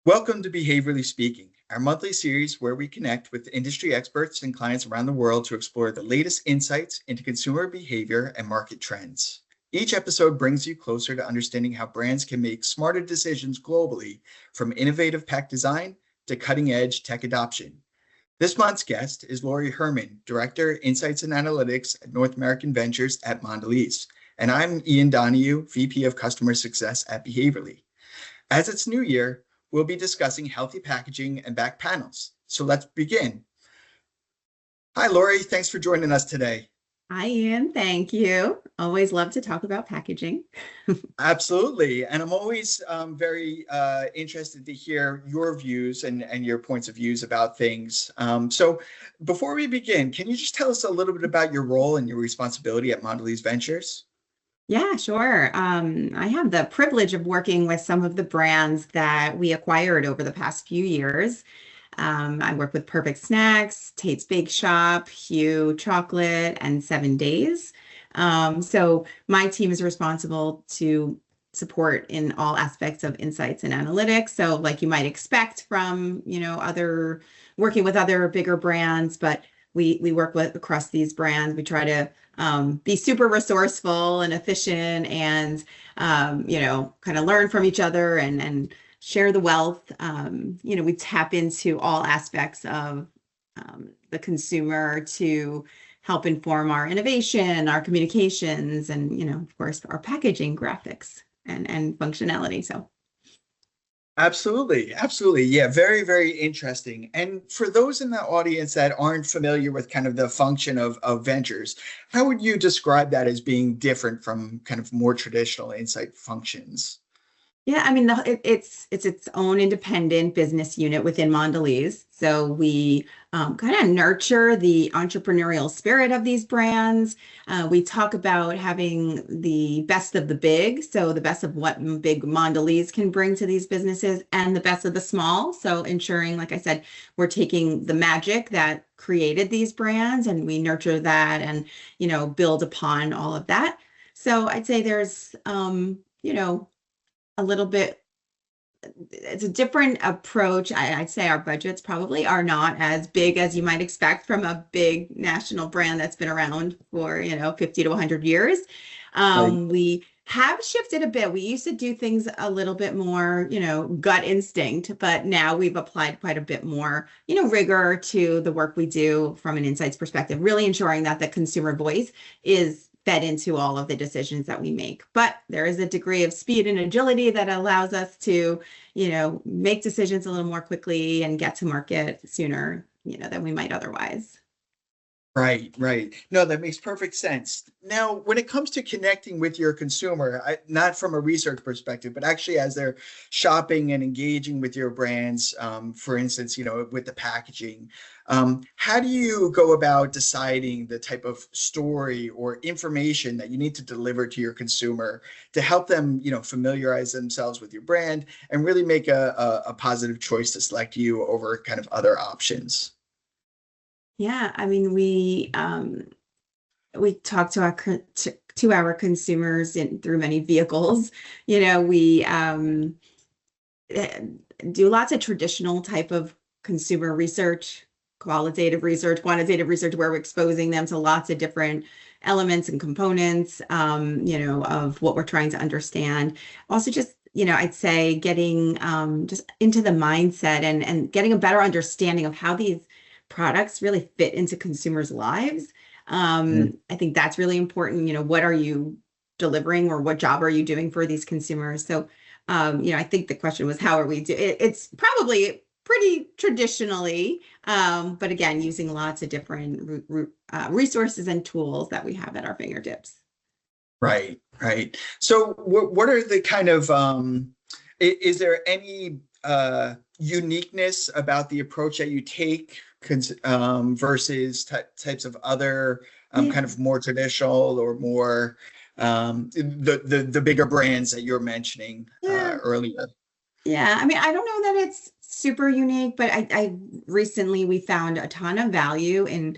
Welcome to Behaviorally Speaking, our monthly series where we connect with industry experts and clients around the world to explore the latest insights into consumer behavior and market trends. Each episode brings you closer to understanding how brands can make smarter decisions globally, from innovative pack design to cutting-edge tech adoption. This month's guest is Lori Herman, Director, Insights and Analytics at North American Ventures at Mondelēz. And I'm Ian Donahue, VP of Customer Success at Behaviorally. As it's New Year, we'll be discussing healthy packaging and back panels. So let's begin. Hi, Lori. Thanks for joining us today. Hi, Ian. Thank you. Always love to talk about packaging. Absolutely. And I'm always very interested to hear your views and your points of views about things. So before we begin, can you just tell us a little bit about your role and your responsibility at Mondelēz Ventures? Yeah, sure. I have the privilege of working with some of the brands that we acquired over the past few years. I work with Perfect Snacks, Tate's Bake Shop, Hue Chocolate, and 7 Days. So my team is responsible to support in all aspects of insights and analytics. So like you might expect from, other working with other bigger brands, but we work with across these brands. We try to be super resourceful and efficient and, kind of learn from each other and share the wealth. We tap into all aspects of the consumer to help inform our innovation, our communications, and, of course, our packaging graphics and functionality. So. Absolutely. Absolutely. Yeah. Very, very interesting. And for those in the audience that aren't familiar with kind of the function of ventures, how would you describe that as being different from kind of more traditional insight functions? Yeah, I mean, it's its own independent business unit within Mondelēz. So we kind of nurture the entrepreneurial spirit of these brands. We talk about having the best of the big, so the best of what big Mondelēz can bring to these businesses and the best of the small. So ensuring, like I said, we're taking the magic that created these brands and we nurture that and, build upon all of that. So I'd say there's, a little bit, it's a different approach. I'd say our budgets probably are not as big as you might expect from a big national brand that's been around for, 50 to 100 years. Right. We have shifted a bit. We used to do things a little bit more, gut instinct, but now we've applied quite a bit more, rigor to the work we do from an insights perspective, really ensuring that the consumer voice is fed into all of the decisions that we make. But there is a degree of speed and agility that allows us to, make decisions a little more quickly and get to market sooner, than we might otherwise. Right, right. No, that makes perfect sense. Now, when it comes to connecting with your consumer, not from a research perspective, but actually as they're shopping and engaging with your brands, for instance, with the packaging, how do you go about deciding the type of story or information that you need to deliver to your consumer to help them, familiarize themselves with your brand and really make a positive choice to select you over kind of other options? Yeah, I mean, we talk to our consumers through many vehicles. We eh, do lots of traditional type of consumer research, quantitative research, where we're exposing them to lots of different elements and components, of what we're trying to understand. Also, just I'd say getting just into the mindset and getting a better understanding of how these products really fit into consumers' lives. I think that's really important. What are you delivering or what job are you doing for these consumers? So, I think the question was, how are we doing? It's probably pretty traditionally, but again, using lots of different resources and tools that we have at our fingertips. Right, right. So what are the kind of, is there any uniqueness about the approach that you take versus types of other kind of more traditional or more the bigger brands that you're mentioning earlier? Yeah, I mean, I don't know that it's super unique, but I recently we found a ton of value in,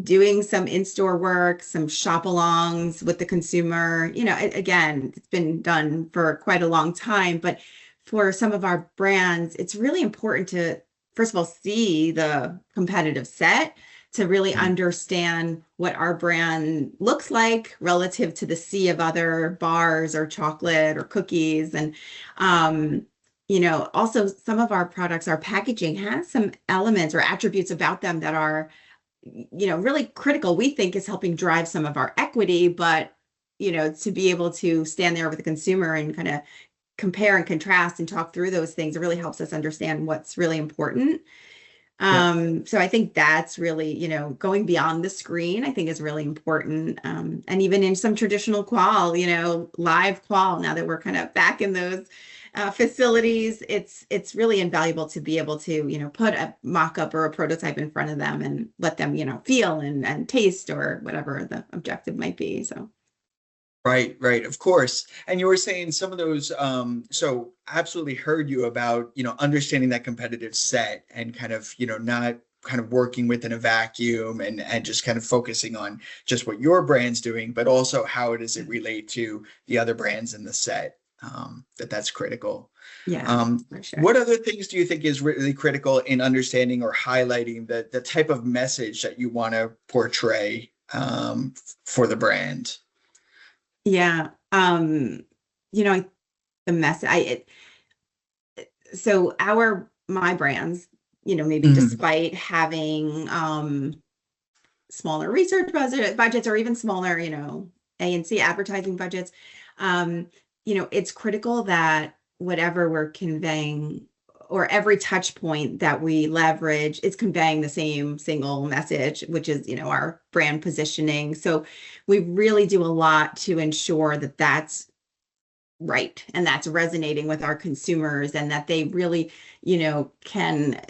doing some in-store work, some shop-alongs with the consumer. Again, it's been done for quite a long time, but for some of our brands, it's really important to, first of all, see the competitive set to really Mhm. understand what our brand looks like relative to the sea of other bars or chocolate or cookies. And, also some of our products, our packaging has some elements or attributes about them that are, really critical, we think is helping drive some of our equity, but, to be able to stand there with the consumer and kind of compare and contrast and talk through those things, it really helps us understand what's really important. Yep. So I think that's really, going beyond the screen, I think is really important. And even in some traditional qual, live qual, now that we're kind of back in those facilities, it's really invaluable to be able to, put a mock-up or a prototype in front of them and let them, feel and taste or whatever the objective might be. So. Right, right, of course. And you were saying some of those, so absolutely heard you about, understanding that competitive set and kind of, not kind of working within a vacuum and just kind of focusing on just what your brand's doing, but also how does it relate to the other brands in the set, that's critical. Yeah, for sure. What other things do you think is really critical in understanding or highlighting the type of message that you want to portray for the brand? Yeah. The message, so my brands, maybe Mhm. despite having smaller research budgets or even smaller, A&C advertising budgets, it's critical that whatever we're conveying or every touch point that we leverage is conveying the same single message, which is, our brand positioning. So we really do a lot to ensure that that's right and that's resonating with our consumers and that they really, can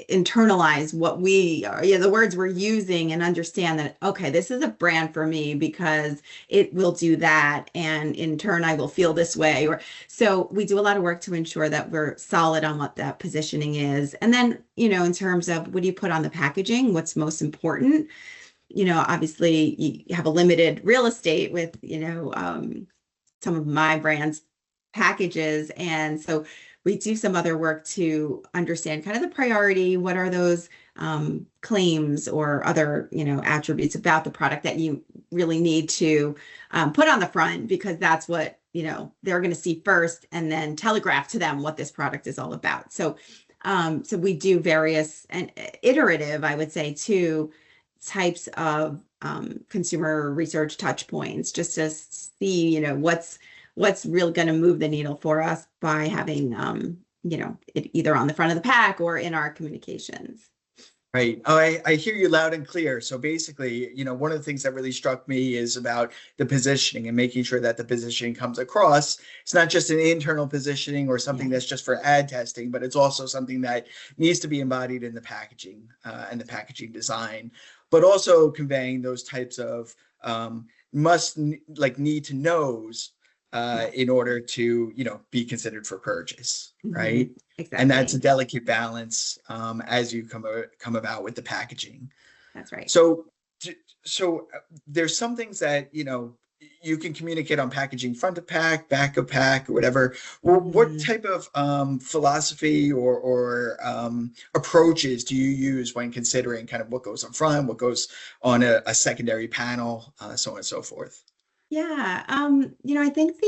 internalize what we are, the words we're using and understand that, okay, this is a brand for me because it will do that. And in turn, I will feel this way. Or so we do a lot of work to ensure that we're solid on what that positioning is. And then, in terms of what do you put on the packaging, what's most important, obviously you have a limited real estate with, some of my brand's packages. And so we do some other work to understand kind of the priority. What are those claims or other, attributes about the product that you really need to put on the front because that's what, they're going to see first and then telegraph to them what this product is all about. So, so we do various and iterative, I would say, too, types of consumer research touch points just to see, what's really going to move the needle for us by having, it either on the front of the pack or in our communications. Right. Oh, I hear you loud and clear. So basically, one of the things that really struck me is about the positioning and making sure that the positioning comes across. It's not just an internal positioning or something Yeah. that's just for ad testing, but it's also something that needs to be embodied in the packaging and the packaging design, but also conveying those types of need to knows Yeah. in order to, be considered for purchase, right? And that's a Exactly. delicate balance as you come about with the packaging. That's right. So, there's some things that you can communicate on packaging, front of pack, back of pack, or whatever. Well, what Mhm. type of philosophy or approaches do you use when considering kind of what goes on front, what goes on a secondary panel, so on and so forth? Yeah. I think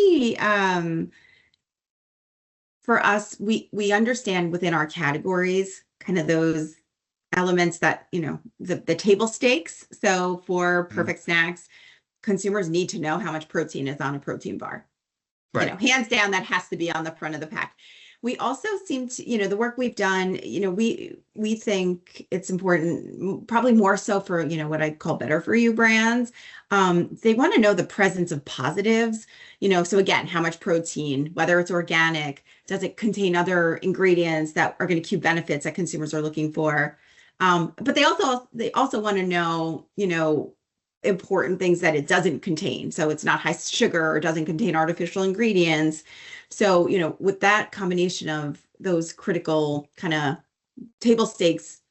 for us, we understand within our categories kind of those elements that, the table stakes. So for Mhm. Perfect Snacks, consumers need to know how much protein is on a protein bar. Right. Hands down, that has to be on the front of the pack. We also seem to, the work we've done, we think it's important, probably more so for, what I call better for you brands. They want to know the presence of positives, so again, how much protein, whether it's organic, does it contain other ingredients that are going to cue benefits that consumers are looking for? But they also want to know, important things that it doesn't contain. So it's not high sugar or doesn't contain artificial ingredients. So, with that combination of those critical kind of table stakes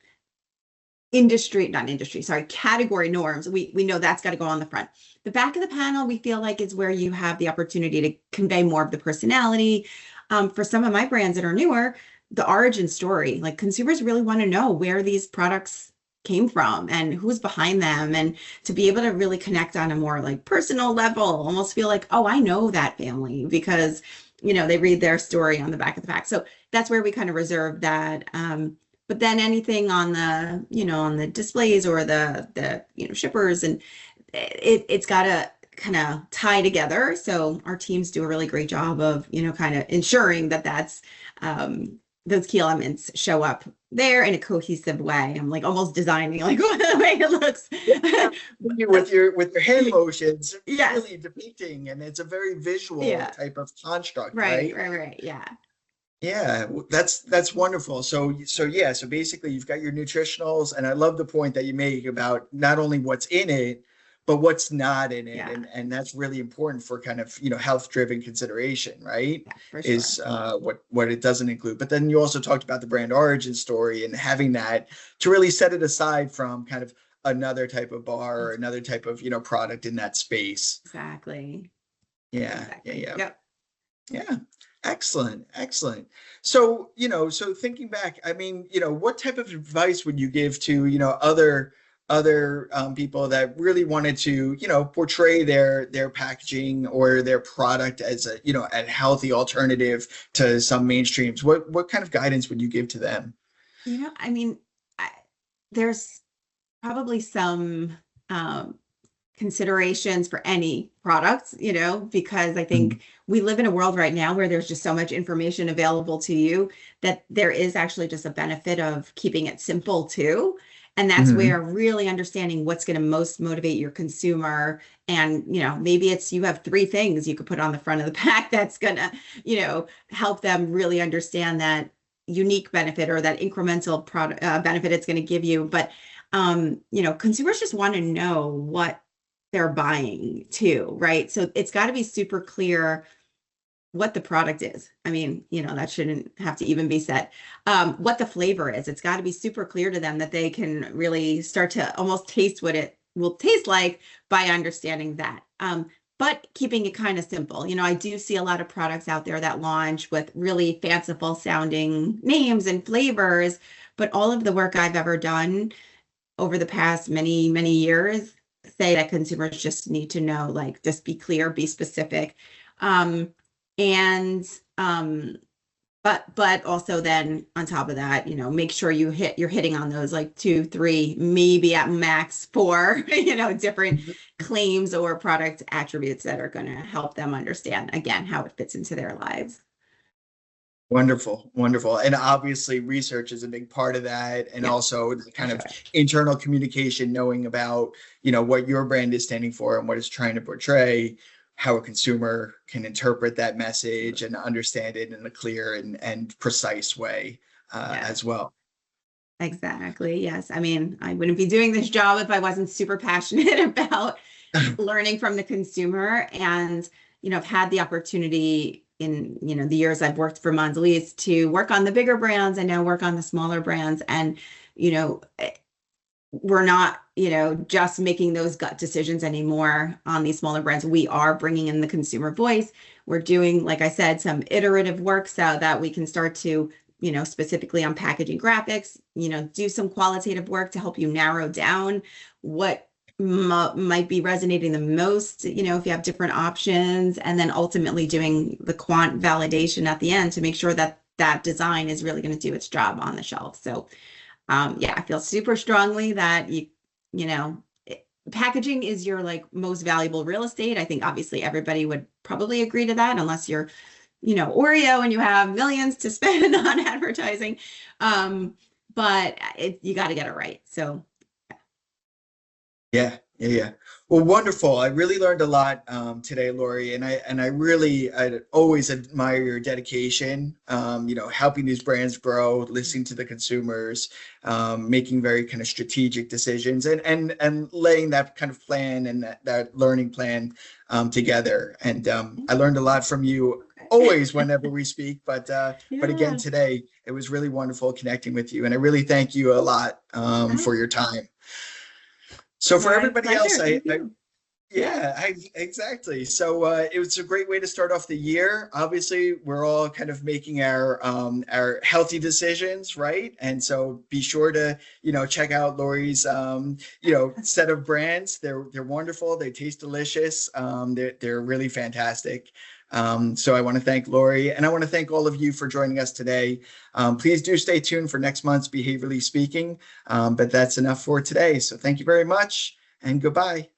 category norms, we know that's got to go on the front. The back of the panel, we feel like is where you have the opportunity to convey more of the personality. For some of my brands that are newer, the origin story, like consumers really want to know where these products came from and who's behind them, and to be able to really connect on a more like personal level, almost feel like, oh, I know that family because, they read their story on the back of the pack. So that's where we kind of reserve that. But then anything on the, on the displays or the shippers, and it's got to kind of tie together. So our teams do a really great job of, kind of ensuring that those key elements show up there in a cohesive way. I'm like almost designing like the way it looks. with your hand motions, yes. really depicting, and it's a very visual type of construct, right? Yeah. Yeah, that's wonderful. So basically you've got your nutritionals, and I love the point that you make about not only what's in it, but what's not in it. And that's really important for kind of, health-driven consideration, right? Yeah, for sure. Is what it doesn't include. But then you also talked about the brand origin story and having that to really set it aside from kind of another type of bar or another type of, product in that space. Exactly. Yeah. Exactly. Yep. Yeah. Excellent. So, so thinking back, I mean, what type of advice would you give to, other people that really wanted to, portray their packaging or their product as a healthy alternative to some mainstreams? What kind of guidance would you give to them? I mean, there's probably some considerations for any products, because I think we live in a world right now where there's just so much information available to you that there is actually just a benefit of keeping it simple too. And that's where really understanding what's going to most motivate your consumer. And, maybe it's you have 3 things you could put on the front of the pack that's going to, help them really understand that unique benefit or that incremental product benefit it's going to give you. But, consumers just want to know what they're buying too, right? So it's got to be super clear what the product is. I mean, that shouldn't have to even be said. What the flavor is. It's got to be super clear to them that they can really start to almost taste what it will taste like by understanding that. But keeping it kind of simple. I do see a lot of products out there that launch with really fanciful sounding names and flavors, but all of the work I've ever done over the past many, many years say that consumers just need to know, like, just be clear, be specific. But also then on top of that, make sure you're hitting on those like 2, 3, maybe at max 4, different claims or product attributes that are going to help them understand again how it fits into their lives. Wonderful. And obviously research is a big part of that. And also the kind of internal communication, knowing about, what your brand is standing for and what it's trying to portray, how a consumer can interpret that message and understand it in a clear and precise way as well. Exactly. Yes. I mean, I wouldn't be doing this job if I wasn't super passionate about learning from the consumer. And, I've had the opportunity in, the years I've worked for Mondelēz to work on the bigger brands and now work on the smaller brands. And, we're not, just making those gut decisions anymore on these smaller brands. We are bringing in the consumer voice. We're doing, like I said, some iterative work so that we can start to, specifically on packaging graphics, do some qualitative work to help you narrow down what might be resonating the most, if you have different options, and then ultimately doing the quant validation at the end to make sure that that design is really going to do its job on the shelf. So I feel super strongly that packaging is your like most valuable real estate. I think obviously everybody would probably agree to that, unless you're, Oreo and you have millions to spend on advertising. But you got to get it right. So. Yeah. Well, wonderful. I really learned a lot today, Lori, and I always admire your dedication. Helping these brands grow, listening to the consumers, making very kind of strategic decisions, and laying that kind of plan and that learning plan together. And I learned a lot from you always whenever we speak, but again today it was really wonderful connecting with you, and I really thank you a lot for your time. So for everybody else, Yeah, exactly. So it was a great way to start off the year. Obviously, we're all kind of making our healthy decisions, right? And so be sure to, check out Lori's set of brands. They're wonderful. They taste delicious. They're really fantastic. So I want to thank Lori, and I want to thank all of you for joining us today. Please do stay tuned for next month's Behaviorally Speaking. But that's enough for today. So thank you very much, and goodbye.